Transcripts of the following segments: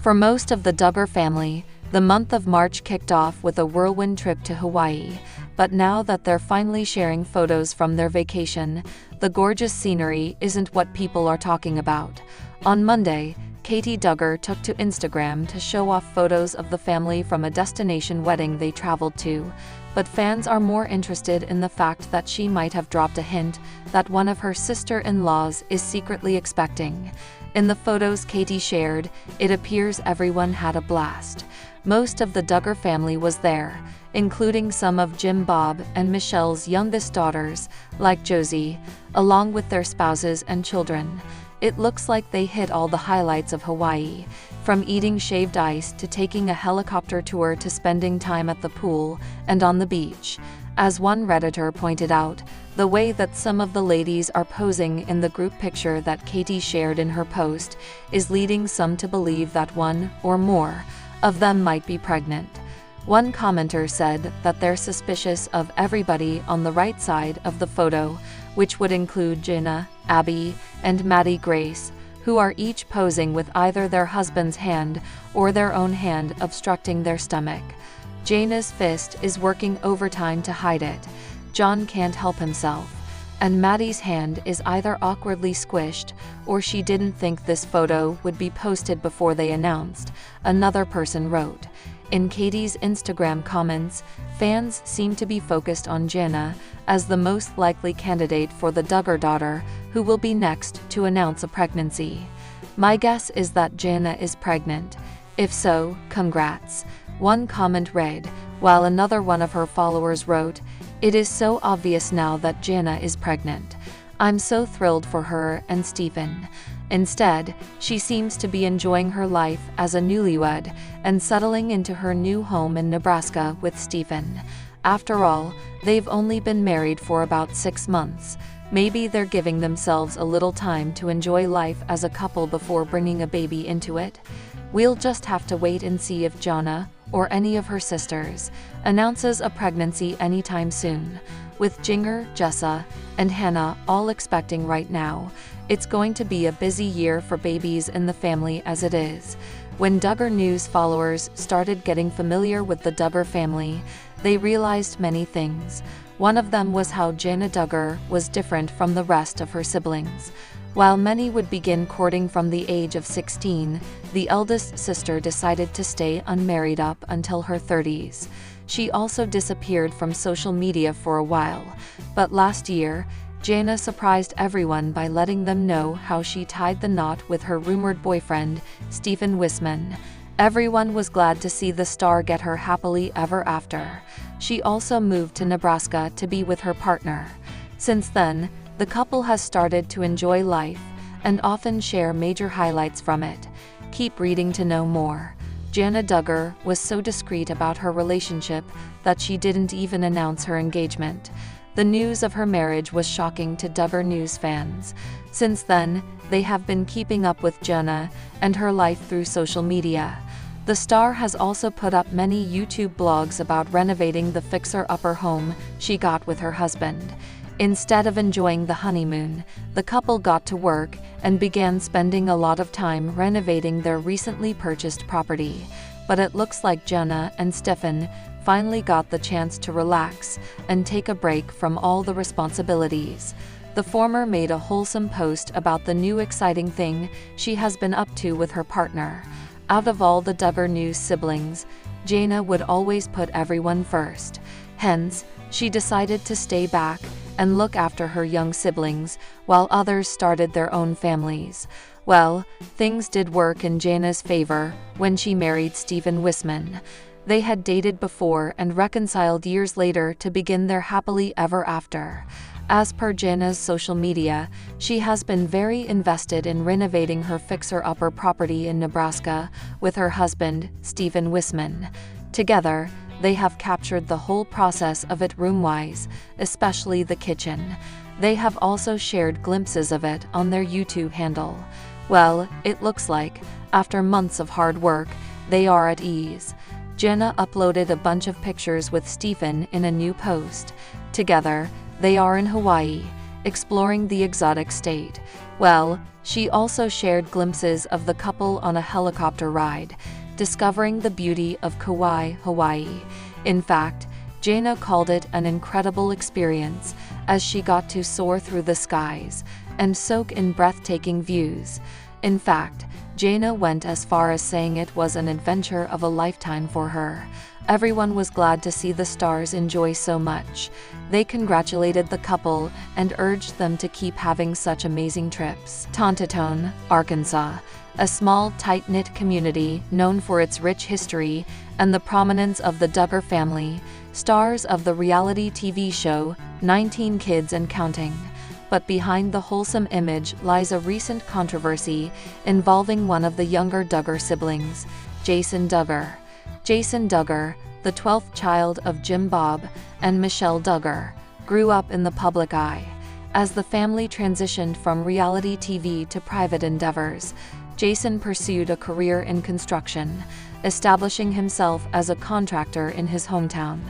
For most of the Duggar family, the month of March kicked off with a whirlwind trip to Hawaii, but now that they're finally sharing photos from their vacation, the gorgeous scenery isn't what people are talking about. On Monday, Katie Duggar took to Instagram to show off photos of the family from a destination wedding they traveled to, but fans are more interested in the fact that she might have dropped a hint that one of her sister-in-laws is secretly expecting. In the photos Katie shared, it appears everyone had a blast. Most of the Duggar family was there, including some of Jim, Bob, and Michelle's youngest daughters, like Josie, along with their spouses and children. It looks like they hit all the highlights of Hawaii, from eating shaved ice to taking a helicopter tour to spending time at the pool and on the beach. As one Redditor pointed out, the way that some of the ladies are posing in the group picture that Katie shared in her post is leading some to believe that one or more of them might be pregnant. One commenter said that they're suspicious of everybody on the right side of the photo, which would include Jana, Abby, and Maddie Grace, who are each posing with either their husband's hand or their own hand obstructing their stomach. Jana's fist is working overtime to hide it. John can't help himself. And Maddie's hand is either awkwardly squished, or she didn't think this photo would be posted before they announced, another person wrote. In Katie's Instagram comments, fans seem to be focused on Jana as the most likely candidate for the Duggar daughter, who will be next to announce a pregnancy. My guess is that Jana is pregnant. If so, congrats. One comment read, while another one of her followers wrote, "It is so obvious now that Jana is pregnant. I'm so thrilled for her and Stephen." Instead, she seems to be enjoying her life as a newlywed and settling into her new home in Nebraska with Stephen. After all, they've only been married for about 6 months. Maybe they're giving themselves a little time to enjoy life as a couple before bringing a baby into it. We'll just have to wait and see if Jana, or any of her sisters, announces a pregnancy anytime soon. With Jinger, Jessa, and Hannah all expecting right now, it's going to be a busy year for babies in the family as it is. When Duggar News followers started getting familiar with the Duggar family, they realized many things. One of them was how Jana Duggar was different from the rest of her siblings. While many would begin courting from the age of 16, the eldest sister decided to stay unmarried up until her 30s. She also disappeared from social media for a while, but last year, Jana surprised everyone by letting them know how she tied the knot with her rumored boyfriend, Stephen Wiseman. Everyone was glad to see the star get her happily ever after. She also moved to Nebraska to be with her partner. Since then, the couple has started to enjoy life and often share major highlights from it. Keep reading to know more. Jana Duggar was so discreet about her relationship that she didn't even announce her engagement. The news of her marriage was shocking to Duggar News fans. Since then, they have been keeping up with Jana and her life through social media. The star has also put up many YouTube blogs about renovating the fixer-upper home she got with her husband. Instead of enjoying the honeymoon, the couple got to work and began spending a lot of time renovating their recently purchased property. But it looks like Jana and Stephen finally got the chance to relax and take a break from all the responsibilities. The former made a wholesome post about the new exciting thing she has been up to with her partner. Out of all the Duggar News siblings, Jana would always put everyone first. Hence, she decided to stay back and look after her young siblings while others started their own families. Well, things did work in Jana's favor when she married Stephen Wiseman. They had dated before and reconciled years later to begin their happily ever after. As per Jana's social media, she has been very invested in renovating her fixer-upper property in Nebraska with her husband, Stephen Wiseman. Together, they have captured the whole process of it room-wise, especially the kitchen. They have also shared glimpses of it on their YouTube handle. Well, it looks like, after months of hard work, they are at ease. Jana uploaded a bunch of pictures with Stephen in a new post. Together, they are in Hawaii, exploring the exotic state. Well, She also shared glimpses of the couple on a helicopter ride, discovering the beauty of Kauai, Hawaii. In fact, Jana called it an incredible experience, as she got to soar through the skies and soak in breathtaking views. In fact, Jana went as far as saying it was an adventure of a lifetime for her. Everyone was glad to see the stars enjoy so much. They congratulated the couple and urged them to keep having such amazing trips. Tontitown, Arkansas, a small, tight-knit community known for its rich history and the prominence of the Duggar family, stars of the reality TV show 19 Kids and Counting. But behind the wholesome image lies a recent controversy involving one of the younger Duggar siblings, Jessa Duggar. Jessa Duggar, the 12th child of Jim Bob and Michelle Duggar, grew up in the public eye. As the family transitioned from reality TV to private endeavors, Jessa pursued a career in construction, establishing himself as a contractor in his hometown.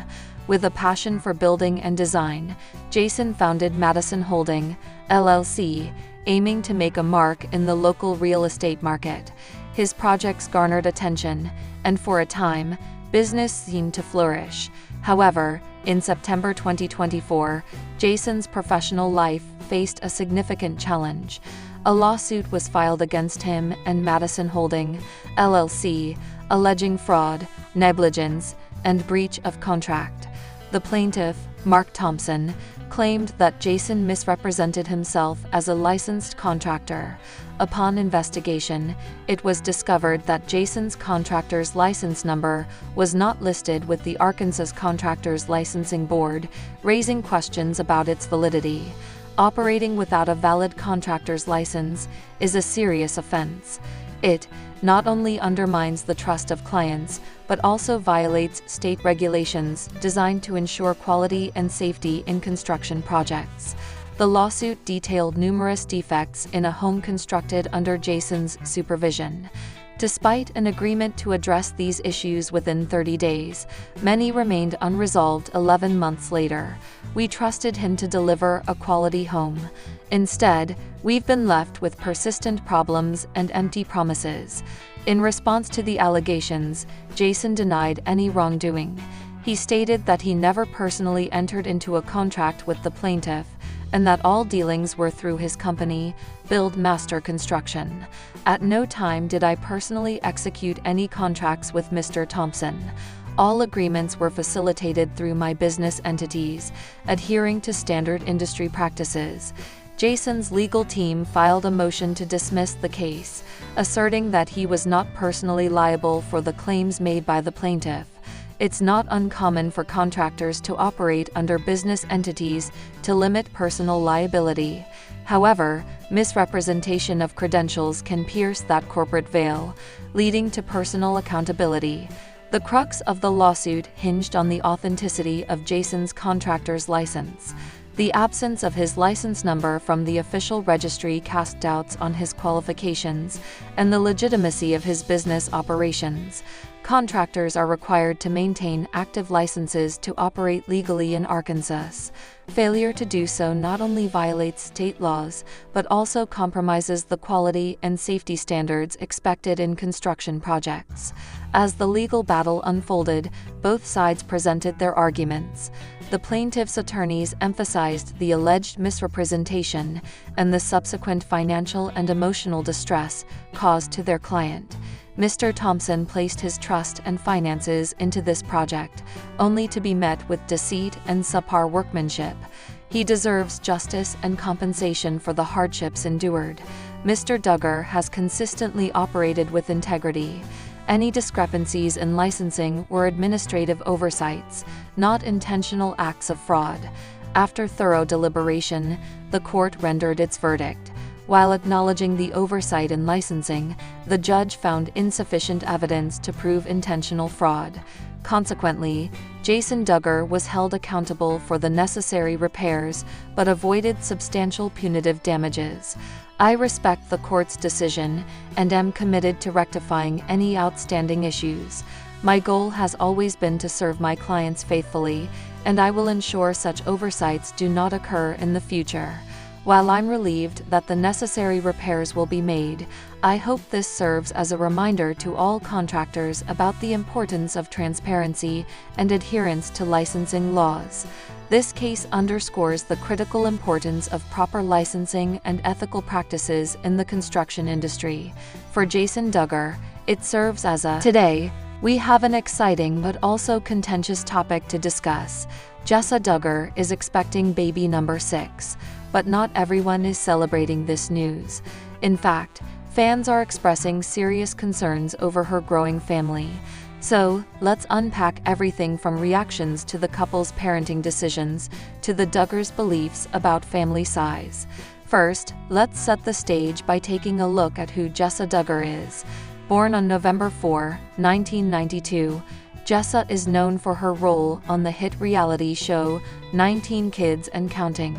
With a passion for building and design, Jessa founded Madison Holding, LLC, aiming to make a mark in the local real estate market. His projects garnered attention, and for a time, business seemed to flourish. However, in September 2024, Jessa's professional life faced a significant challenge. A lawsuit was filed against him and Madison Holding, LLC, alleging fraud, negligence, and breach of contract. The plaintiff, Mark Thompson, claimed that Jessa misrepresented himself as a licensed contractor. Upon investigation, it was discovered that Jessa's contractor's license number was not listed with the Arkansas Contractors Licensing Board, raising questions about its validity. Operating without a valid contractor's license is a serious offense. It not only undermines the trust of clients, but also violates state regulations designed to ensure quality and safety in construction projects. The lawsuit detailed numerous defects in a home constructed under Jessa's supervision. Despite an agreement to address these issues within 30 days, many remained unresolved 11 months later. We trusted him to deliver a quality home. Instead, we've been left with persistent problems and empty promises. In response to the allegations, Jessa denied any wrongdoing. He stated that he never personally entered into a contract with the plaintiff, and that all dealings were through his company, Build Master Construction. At no time did I personally execute any contracts with Mr. Thompson. All agreements were facilitated through my business entities, adhering to standard industry practices. Jessa's legal team filed a motion to dismiss the case, asserting that he was not personally liable for the claims made by the plaintiff. It's not uncommon for contractors to operate under business entities to limit personal liability. However, misrepresentation of credentials can pierce that corporate veil, leading to personal accountability. The crux of the lawsuit hinged on the authenticity of Jessa's contractor's license. The absence of his license number from the official registry cast doubts on his qualifications and the legitimacy of his business operations. Contractors are required to maintain active licenses to operate legally in Arkansas. Failure to do so not only violates state laws, but also compromises the quality and safety standards expected in construction projects. As the legal battle unfolded, both sides presented their arguments. The plaintiff's attorneys emphasized the alleged misrepresentation and the subsequent financial and emotional distress caused to their client. Mr. Thompson placed his trust and finances into this project, only to be met with deceit and subpar workmanship. He deserves justice and compensation for the hardships endured. Mr. Duggar has consistently operated with integrity. Any discrepancies in licensing were administrative oversights, not intentional acts of fraud. After thorough deliberation, the court rendered its verdict. While acknowledging the oversight in licensing, the judge found insufficient evidence to prove intentional fraud. Consequently, Jessa Duggar was held accountable for the necessary repairs but avoided substantial punitive damages. I respect the court's decision and am committed to rectifying any outstanding issues. My goal has always been to serve my clients faithfully, and I will ensure such oversights do not occur in the future. While I'm relieved that the necessary repairs will be made, I hope this serves as a reminder to all contractors about the importance of transparency and adherence to licensing laws. This case underscores the critical importance of proper licensing and ethical practices in the construction industry. For Jessa Duggar, it serves as a "Today, we have an exciting but also contentious topic to discuss. Jessa Duggar is expecting baby number 6, but not everyone is celebrating this news. In fact, fans are expressing serious concerns over her growing family. So, let's unpack everything from reactions to the couple's parenting decisions to the Duggars' beliefs about family size. First, let's set the stage by taking a look at who Jessa Duggar is. Born on November 4, 1992, Jessa is known for her role on the hit reality show 19 Kids and Counting.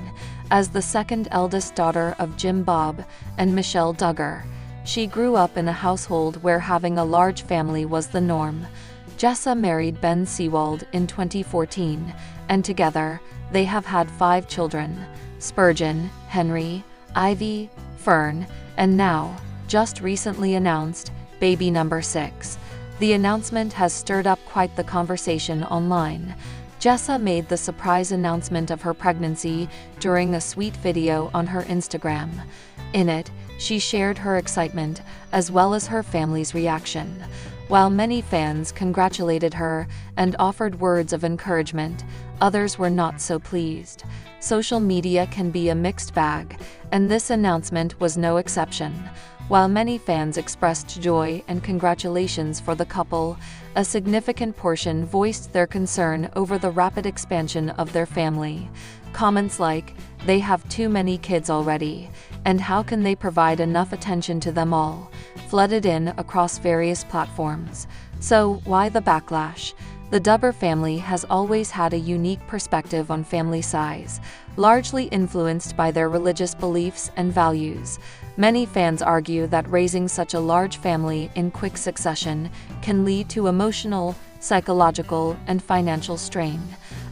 As the second eldest daughter of Jim Bob and Michelle Duggar, she grew up in a household where having a large family was the norm. Jessa married Ben Seawald in 2014, and together, they have had 5 children: Spurgeon, Henry, Ivy, Fern, and now, just recently announced, baby number 6. The announcement has stirred up quite the conversation online. Jessa made the surprise announcement of her pregnancy during a sweet video on her Instagram. In it, she shared her excitement, as well as her family's reaction. While many fans congratulated her and offered words of encouragement, others were not so pleased. Social media can be a mixed bag, and this announcement was no exception. While many fans expressed joy and congratulations for the couple, a significant portion voiced their concern over the rapid expansion of their family. Comments like, "They have too many kids already," and "How can they provide enough attention to them all?" flooded in across various platforms. So, why the backlash? The Duggar family has always had a unique perspective on family size, largely influenced by their religious beliefs and values. Many fans argue that raising such a large family in quick succession can lead to emotional, psychological, and financial strain.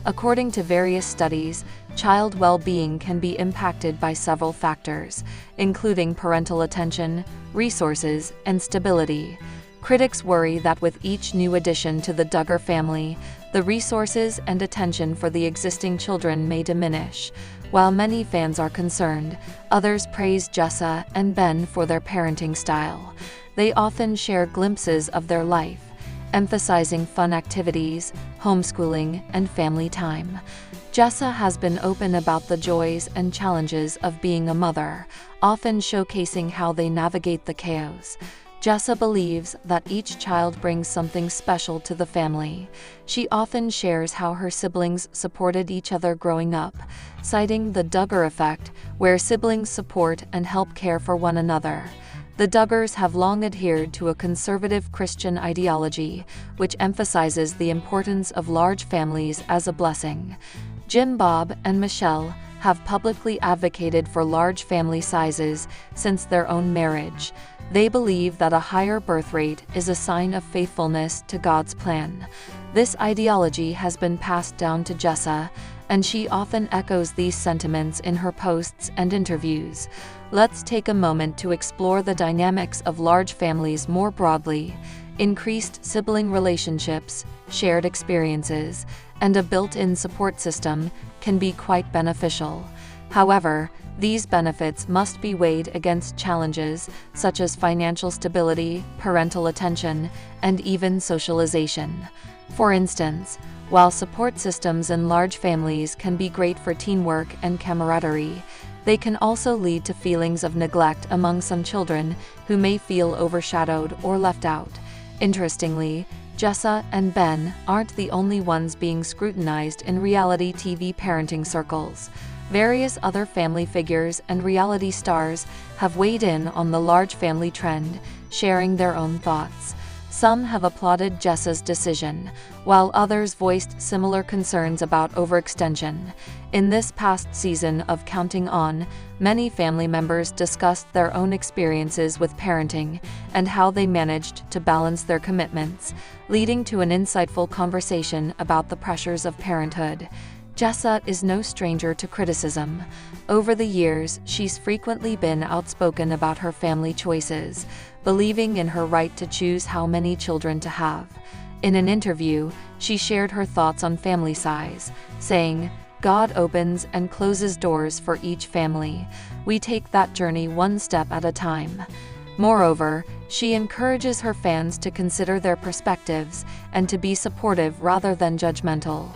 According to various studies, child well-being can be impacted by several factors, including parental attention, resources, and stability. Critics worry that with each new addition to the Duggar family, the resources and attention for the existing children may diminish. While many fans are concerned, others praise Jessa and Ben for their parenting style. They often share glimpses of their life, emphasizing fun activities, homeschooling, and family time. Jessa has been open about the joys and challenges of being a mother, often showcasing how they navigate the chaos. Jessa believes that each child brings something special to the family. She often shares how her siblings supported each other growing up, citing the Duggar effect, where siblings support and help care for one another. The Duggars have long adhered to a conservative Christian ideology, which emphasizes the importance of large families as a blessing. Jim Bob and Michelle have publicly advocated for large family sizes since their own marriage. They believe that a higher birth rate is a sign of faithfulness to God's plan. This ideology has been passed down to Jessa, and she often echoes these sentiments in her posts and interviews. Let's take a moment to explore the dynamics of large families more broadly. Increased sibling relationships, shared experiences, and a built-in support system can be quite beneficial. However, these benefits must be weighed against challenges such as financial stability, parental attention, and even socialization. For instance, while support systems in large families can be great for teamwork and camaraderie, they can also lead to feelings of neglect among some children who may feel overshadowed or left out. Interestingly, Jessa and Ben aren't the only ones being scrutinized in reality TV parenting circles. Various other family figures and reality stars have weighed in on the large family trend, sharing their own thoughts. Some have applauded Jessa's decision, while others voiced similar concerns about overextension. In this past season of Counting On, many family members discussed their own experiences with parenting and how they managed to balance their commitments, leading to an insightful conversation about the pressures of parenthood. Jessa is no stranger to criticism. Over the years, she's frequently been outspoken about her family choices, believing in her right to choose how many children to have. In an interview, she shared her thoughts on family size, saying, "God opens and closes doors for each family. We take that journey one step at a time." Moreover, she encourages her fans to consider their perspectives and to be supportive rather than judgmental.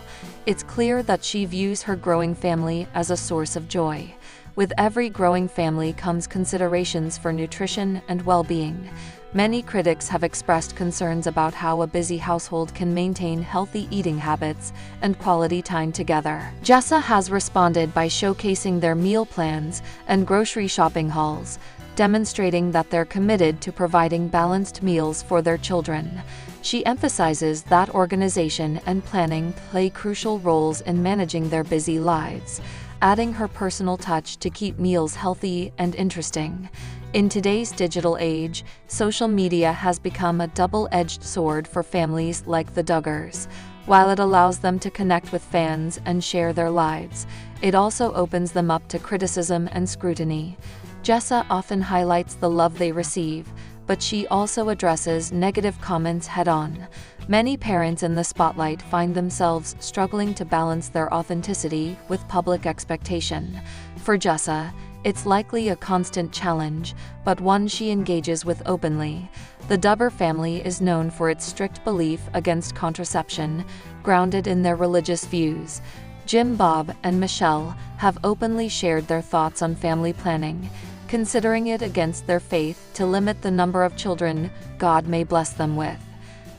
It's clear that she views her growing family as a source of joy. With every growing family comes considerations for nutrition and well-being. Many critics have expressed concerns about how a busy household can maintain healthy eating habits and quality time together. Jessa has responded by showcasing their meal plans and grocery shopping hauls, demonstrating that they're committed to providing balanced meals for their children. She emphasizes that organization and planning play crucial roles in managing their busy lives, adding her personal touch to keep meals healthy and interesting. In today's digital age, social media has become a double-edged sword for families like the Duggars. While it allows them to connect with fans and share their lives, it also opens them up to criticism and scrutiny. Jessa often highlights the love they receive, but she also addresses negative comments head-on. Many parents in the spotlight find themselves struggling to balance their authenticity with public expectation. For Jessa, it's likely a constant challenge, but one she engages with openly. The Duggar family is known for its strict belief against contraception, grounded in their religious views. Jim, Bob, and Michelle have openly shared their thoughts on family planning, considering it against their faith to limit the number of children God may bless them with.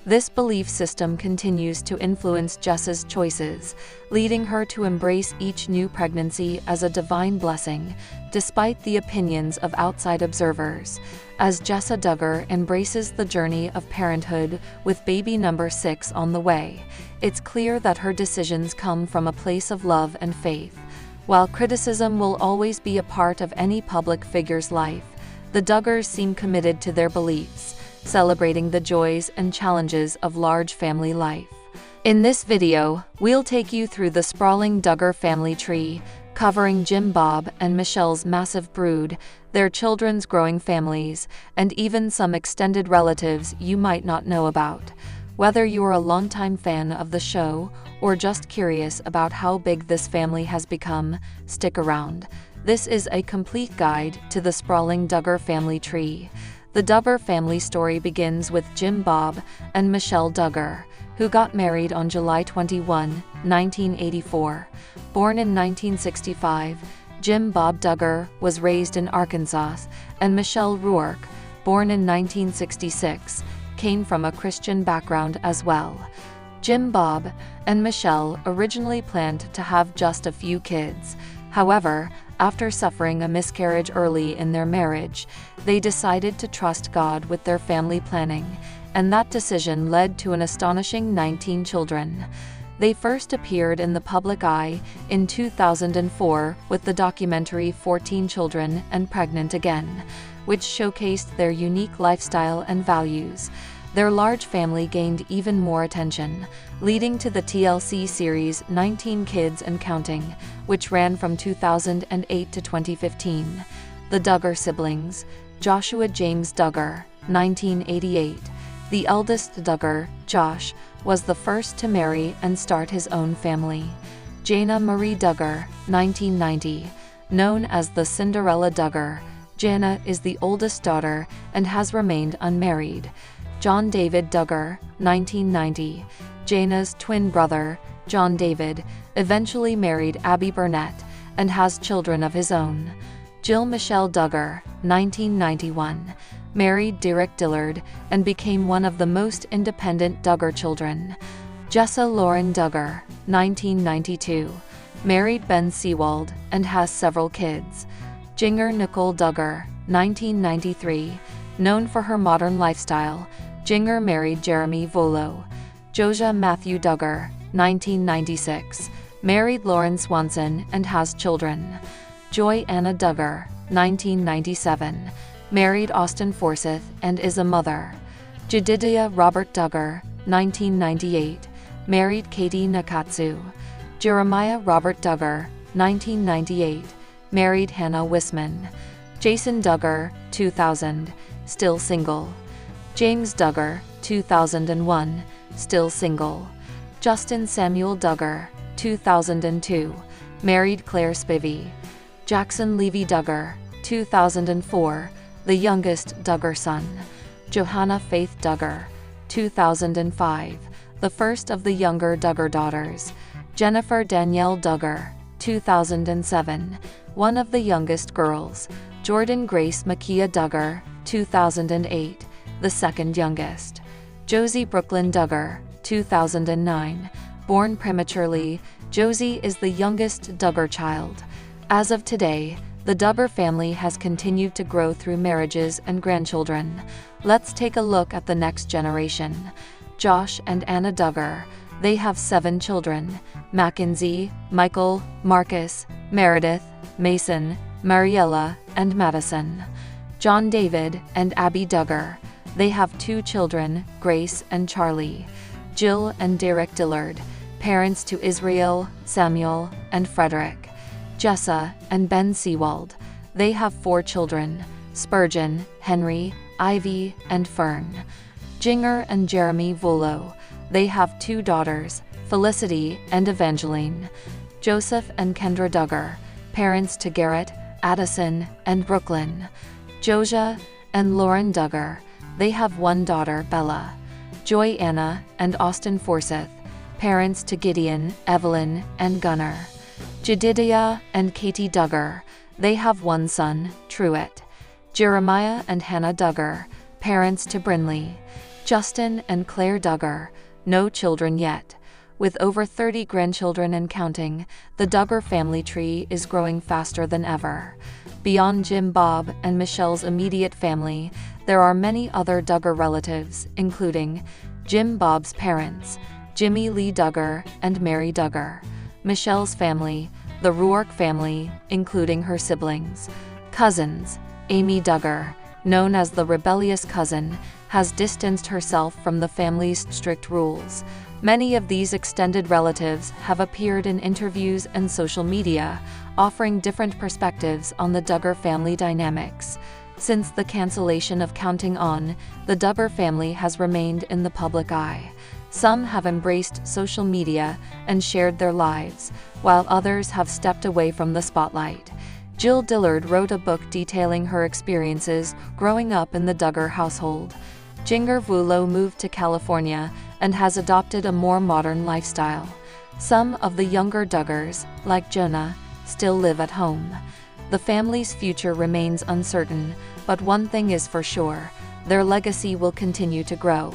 This belief system continues to influence Jessa's choices, leading her to embrace each new pregnancy as a divine blessing, despite the opinions of outside observers. As Jessa Duggar embraces the journey of parenthood with baby number 6 on the way, it's clear that her decisions come from a place of love and faith. While criticism will always be a part of any public figure's life, the Duggars seem committed to their beliefs, celebrating the joys and challenges of large family life. In this video, we'll take you through the sprawling Duggar family tree, covering Jim, Bob, and Michelle's massive brood, their children's growing families, and even some extended relatives you might not know about. Whether you're a longtime fan of the show or just curious about how big this family has become, stick around. This is a complete guide to the sprawling Duggar family tree. The Duggar family story begins with Jim, Bob, and Michelle Duggar, who got married on July 21, 1984. Born in 1965, Jim Bob Duggar was raised in Arkansas, and Michelle Rourke, born in 1966, came from a Christian background as well. Jim, Bob, and Michelle originally planned to have just a few kids. However, after suffering a miscarriage early in their marriage, they decided to trust God with their family planning, and that decision led to an astonishing 19 children. They first appeared in the public eye in 2004 with the documentary 14 Children and Pregnant Again, which showcased their unique lifestyle and values. Their large family gained even more attention, leading to the TLC series 19 Kids and Counting, which ran from 2008 to 2015. The Duggar siblings: Joshua James Duggar, 1988. The eldest Duggar, Josh, was the first to marry and start his own family. Jana Marie Duggar, 1990. Known as the Cinderella Duggar, Jana is the oldest daughter and has remained unmarried. John David Duggar, 1990. Jana's twin brother, John David, eventually married Abby Burnett and has children of his own. Jill Michelle Duggar, 1991. Married Derek Dillard and became one of the most independent Duggar children. Jessa Lauren Duggar, 1992. Married Ben Seawald and has several kids. Jinger Nicole Duggar, 1993. Known for her modern lifestyle, Jinger married Jeremy Volo. Josiah Matthew Duggar, 1996. Married Lauren Swanson and has children. Joy Anna Duggar, 1997. Married Austin Forsyth and is a mother. Jedidiah Robert Duggar, 1998. Married Katie Nakatsu. Jeremiah Robert Duggar, 1998, married Hannah Wiseman. Jason Duggar, 2000, still single. James Duggar, 2001, still single. Justin Samuel Duggar, 2002, married Claire Spivey. Jackson Levy Duggar, 2004, the youngest Duggar son. Johanna Faith Duggar, 2005, the first of the younger Duggar daughters. Jennifer Danielle Duggar, 2007, one of the youngest girls. Jordan Grace Makia Duggar, 2008, the second youngest. Josie Brooklyn Duggar, 2009, born prematurely. Josie is the youngest Duggar child. As of today, the Duggar family has continued to grow through marriages and grandchildren. Let's take a look at the next generation. Josh and Anna Duggar. They have 7 children: Mackenzie, Michael, Marcus, Meredith, Mason, Mariella, and Madison. John David and Abby Duggar. They have 2 children, Grace and Charlie. Jill and Derek Dillard, parents to Israel, Samuel, and Frederick. Jessa and Ben Seawald. They have 4 children, Spurgeon, Henry, Ivy, and Fern. Jinger and Jeremy Volo. They have 2 daughters, Felicity and Evangeline. Joseph and Kendra Duggar, parents to Garrett, Addison, and Brooklyn. Josia and Lauren Duggar. They have 1 daughter, Bella. Joy Anna and Austin Forsyth, parents to Gideon, Evelyn, and Gunnar. Jedidiah and Katie Duggar. They have 1 son, Truett. Jeremiah and Hannah Duggar, parents to Brinley. Justin and Claire Duggar, no children yet. With over 30 grandchildren and counting, the Duggar family tree is growing faster than ever. Beyond Jim Bob and Michelle's immediate family, there are many other Duggar relatives, including Jim Bob's parents, Jimmy Lee Duggar and Mary Duggar. Michelle's family, the Rourke family, including her siblings. Cousins. Amy Duggar, known as the rebellious cousin, has distanced herself from the family's strict rules. Many of these extended relatives have appeared in interviews and social media, offering different perspectives on the Duggar family dynamics. Since the cancellation of Counting On, the Duggar family has remained in the public eye. Some have embraced social media and shared their lives, while others have stepped away from the spotlight. Jill Dillard wrote a book detailing her experiences growing up in the Duggar household. Jinger Vulo moved to California and has adopted a more modern lifestyle. Some of the younger Duggars, like Jonah, still live at home. The family's future remains uncertain, but one thing is for sure: their legacy will continue to grow.